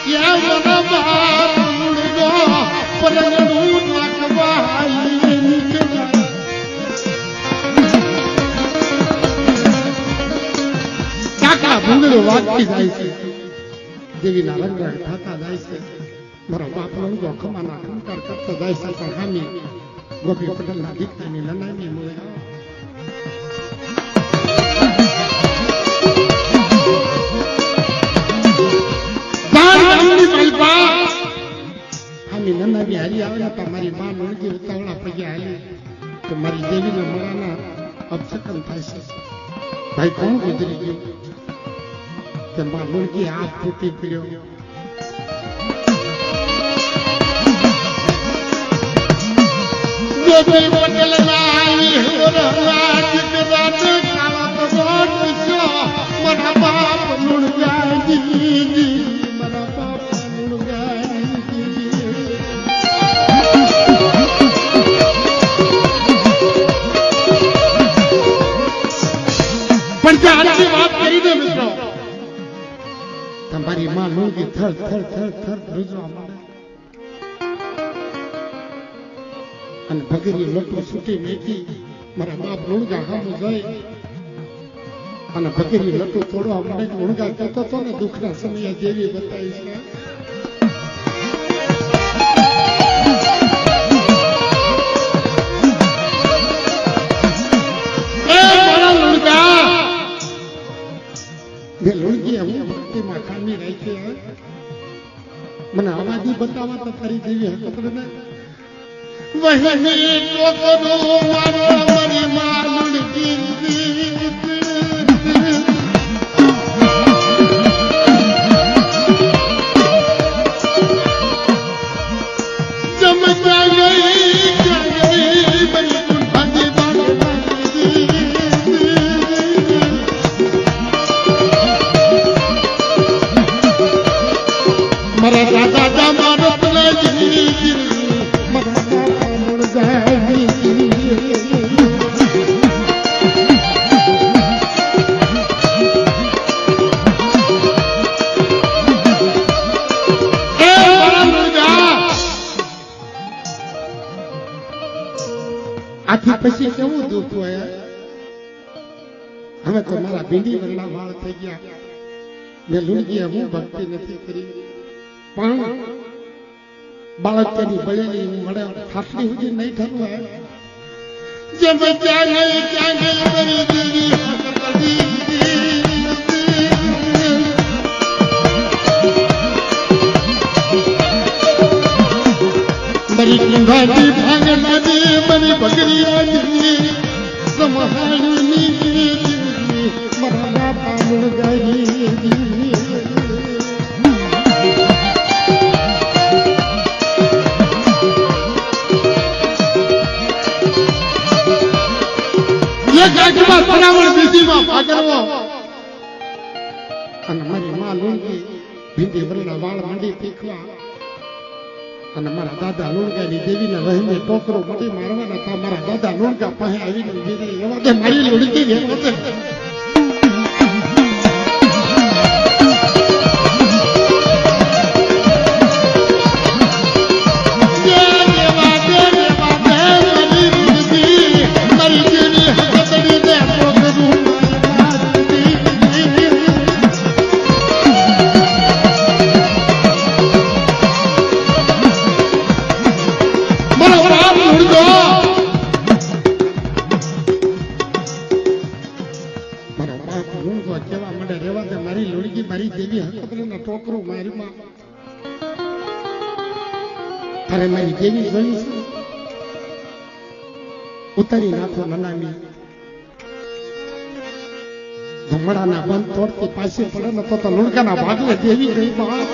યા મના બાપ મુડો પરગણું નાખવાઈ નીકળ્યા કાકા ભૂંગળો વાગતી જાય છે દેવીના રંગરાગ થતા જાય છે મારો બાપ રંગો ખમાના ખંકાર કરતા જાય છે પણ હામી ગોપી પટેલના દીકરાની લનાની મળે હામી નનાની હારી આવે તમારી મા નણકી ઉતાવળા પગે હાલી તો મારી દેવીના મળાના અપશકન થાય છે ભાઈ કોણ ગુજરી ગયું કે મા નણકી હાથ તૂટી પડ્યો ગોપી પટેલ નાઈ હોરવા દીકરાને કાળા તો ગોટ પૂછ્યો મારા બાપ નુણગાજી મારા બાપ નુણગાજી પણ જાણની વાત કરી દે મિત્રો તમારી માં નુણગી થર થર થર થર ધ્રુજવા માંડે અને ભગરી લટો છૂટી મેકી મારા બાપ લુણગા હામું જઈ અને ભગરી લટો તોડવા માંડે લુણગા કહેતો હતો ને દુઃખના સમયે જેવી બતાવી છે લુણગી હું ભક્તિમાં ખામી રાખી મને અવાજી બતાવવા તો તારી જેવી હકત ને વહી ટોકરો મારો મારી માલુડકી જમતા ગઈ બની કુંઠાની બાળી મારા દાદા દામાનો તલેજી આથી પછી કેવું દુઃખ હોય હવે તો મારા ભીંડી વરલા વાળ થઈ ગયા મેં લુણગી હું ભક્તિ નથી કરી પણ બાળક તેની બળેલી મળે ખાટલી સુધી નહીં થતું હોય જેમ ત્યાં ગઈ મારી કુંભાજી ભાગલાજી મારી બકરી સમહાણી મારા બાપા મુળગાઈ અને મારી માં લુણગી ભીંડી વરણા વાળ માંડી પીખવા અને મારા દાદા લુણગાની દેવીના વહેમે ટોકરો મળી મારવાના હતા મારા દાદા લુણગા પાસે આવીને વીરી એવા કે મારી લુણગી એવો છે અરે મારી દેવી જોઈ છે ઉતારી નાખો નનામી ધમડાના બંધ તોડતી પાછી પડે ને તો લુણકાના ભાગલે દેવી ગઈ બાપ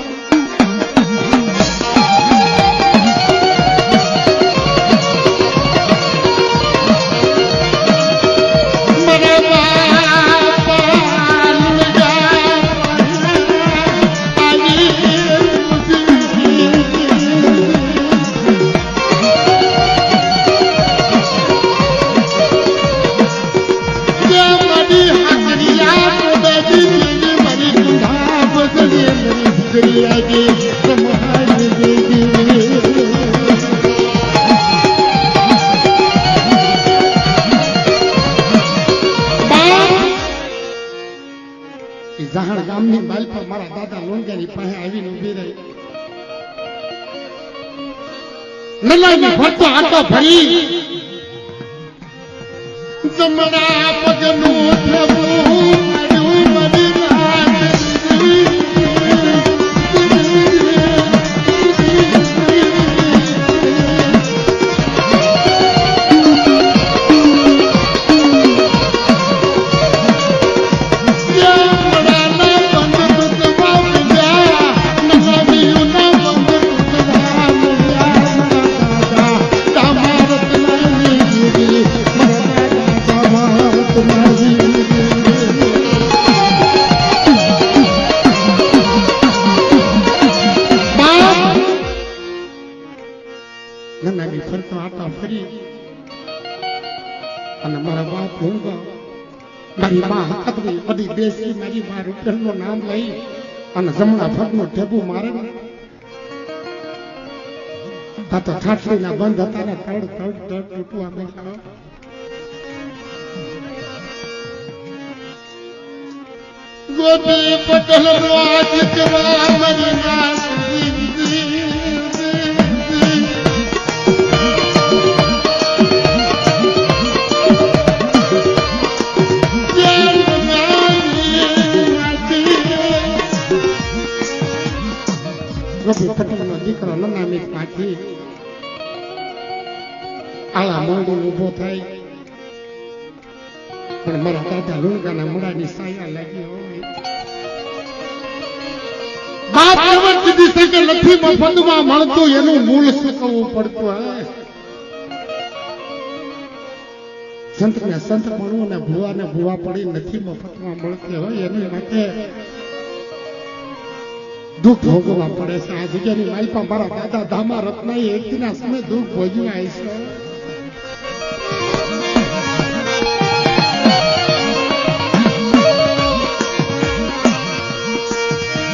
Thank you. गुजरी आगे तुम्हारी बेटी जहां गामनी बाल पर मारा दादा लोंगियानी પાસે આવીને ઊભી રહી નલાની ફરતો આટો ફરી જમણા પગનું થવું મારું મદિરાજ મારી માં હકતરી બધી બેસી મારી માં રૂપિયાનું નામ લઈ અને જમણા પગનું ઢેબું મારે આ તો ઠાઠડીના બંધ હતા ને તડ તડ તડ તૂટવા માંડ્યા ગોપી પટેલ રાજ કવા મારી માં પટેલનો દીકરો નનામિત માંથી આળા મોંઘું ઉભો થાય પણ મારા દાદા લુણગાના મૂળાની સાયા લાગી હોય બાપ એવર કીધી છે કે નથી મફતમાં મળતું એનું મૂળ સૂકવવું પડતું હોય સંતને સંત મળવું ને ભુવાને ભુવા પડી નથી મફતમાં મળતી હોય એની માટે દુઃખ ભોગવવા પડે છે આ જગ્યાની માલપા મારા દાદા ધામા રત્નાએ એકના સમય દુઃખ ભોગવ્યા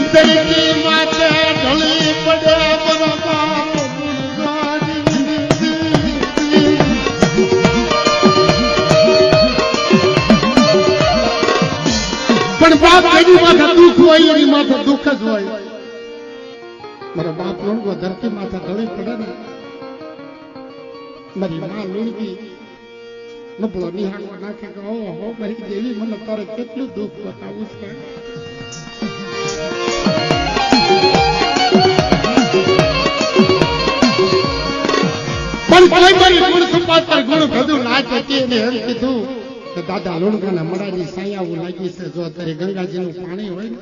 છે દરેકી માથે ઢળી પડે પણ બાપ એની માથે દુઃખ હોય એની માથે દુઃખ જ હોય મારા બાપ લુણગો ધરતી માથે ઢળી પડે ને મારી માં લુણગી નબળો નિહાળો નાખે કે ઓહો મારી દેવી મને તારે કેટલું દુઃખ બતાવું છે પણ કોઈ મારી ગુણ સંપાદન ગુણ બધું ના ચકી એને એમ કીધું કે દાદા લુણગાના મડાની સાયાવું લાગી છે જો અત્યારે ગંગાજીનું પાણી હોય ને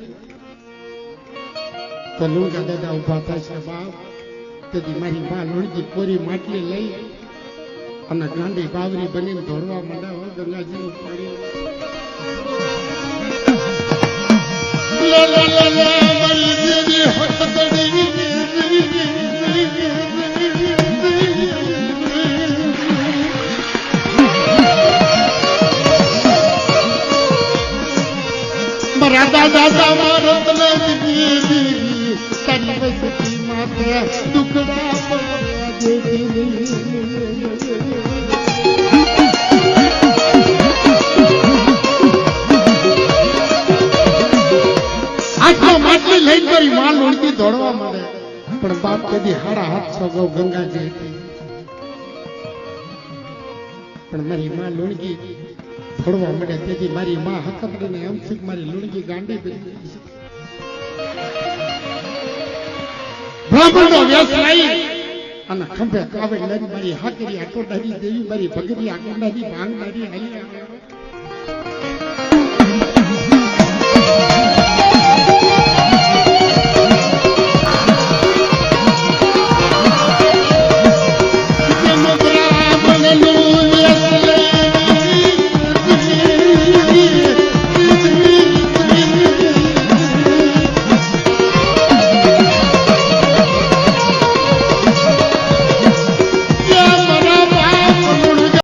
તો લુણગા દાદા ઉભા થશે બાપ તેથી મારી માં લુણગી કોરી માટલી લઈ અને ગાંડી બાવરી બનીને દોડવા માંડ્યા હોય ગંગાજીનું પાણી રાધા દાદા મારો તને તારી બસતી માતે દુખડા પડ્યા દેવી આટલો માટલી લઈને કરી માં લુણકી દોડવા માંડે પણ બાપ કદી હાડા હાથ સગો ગંગાજી પણ મારી માં લુણકી ફળવા મળે તેથી મારી માં હકતરીને એમ છે કે મારી લુણગી ગાંડી બની ગઈ છે બ્રાહ્મણનો વેશ લઈ અને ખંભે કાવડ લઈ મારી હાકરી આટોડારી દેવી મારી ભગરી આટોડારી ભાંગડારી હાલી